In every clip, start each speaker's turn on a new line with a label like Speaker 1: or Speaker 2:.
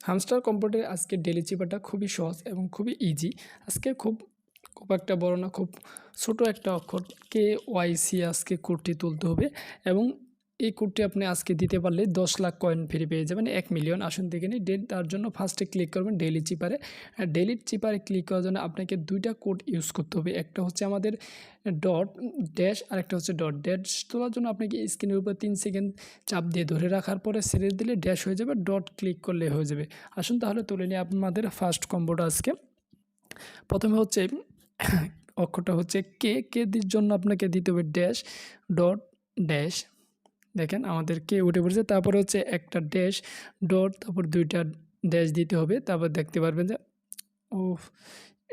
Speaker 1: Hamster কম্পিউটারে আজকে daily চিপাটা খুবই সহজ এবং খুবই ইজি। আজকে খুব খুব একটা বড় না, খুব ছোট একটা অক্ষর KYC আজকে কোডটি তুলতে হবে এবং এই কোডটি আপনি আজকে দিতে পারলে 10 লাখ কয়েন ফ্রি পেয়ে যাবেন, 1 মিলিয়ন। আসুন দেখে নিই। তার জন্য ফার্স্টে ক্লিক করবেন ডেলি চিপারে। আর ডেলি চিপারে ক্লিক করার জন্য আপনাকে দুইটা কোড ইউজ করতে হবে। একটা হচ্ছে আমাদের ডট ড্যাশ, আর একটা হচ্ছে ডট ড্যাশ। তোলার জন্য আপনাকে স্ক্রিনের উপর 3 সেকেন্ড চাপ দিয়ে ধরে রাখার পরে ছেড়ে দিলে ড্যাশ হয়ে যাবে, ডট ক্লিক করলে হয়ে যাবে। আসুন তাহলে তুলে নিই আপনাদের ফার্স্ট কম্বোটা আজকে। প্রথমে হচ্ছে অক্ষরটা হচ্ছে কে দির জন্য আপনাকে দিতে হবে ড্যাশ, ডট ড্যাশ। দেখেন আমাদের কে উঠে পড়েছে, তারপরে হচ্ছে একটা ড্যাশ, ডট, তারপর দুইটা ড্যাশ দিতে হবে। তারপর দেখতে পারবেন যে ও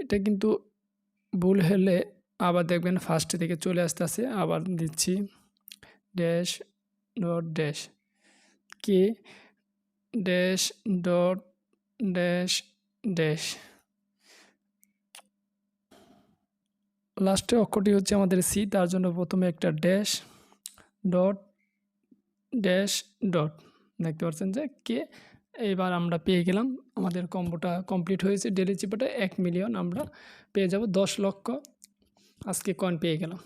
Speaker 1: এটা কিন্তু ভুল হলে আবার দেখবেন ফার্স্ট থেকে চলে আসতেছে। আবার দিচ্ছি ড্যাশ, ডট ড্যাশ, কে ড্যাশ, ডট ড্যাশ ড্যাশ। লাস্টের অক্ষরটি হচ্ছে আমাদের সি, তার জন্য প্রথমে একটা ড্যাশ, ডট ড্যাশ, ডট। দেখতে পাচ্ছেন যে কে। এবার আমরা পেয়ে গেলাম, আমাদের কম্বোটা কমপ্লিট হয়েছে। ডেলি চিপাটা 1 মিলিয়ন আমরা পেয়ে যাব, 10 লক্ষ আজকে কয়েন পেয়ে গেলাম।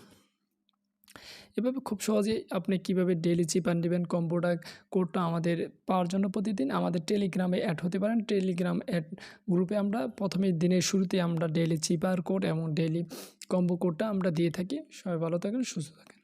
Speaker 1: এভাবে খুব সহজেই আপনি কিভাবে ডেলি চিপার নেবেন কম্বোটা কোডটা আমাদের পাওয়ার জন্য প্রতিদিন আমাদের টেলিগ্রামে অ্যাড হতে পারেন। টেলিগ্রাম অ্যাড গ্রুপে আমরা প্রথমে দিনের শুরুতে আমরা ডেলি চিপার কোড এবং ডেলি কম্বো কোডটা আমরা দিয়ে থাকি। সবাই ভালো থাকেন, সুস্থ থাকেন।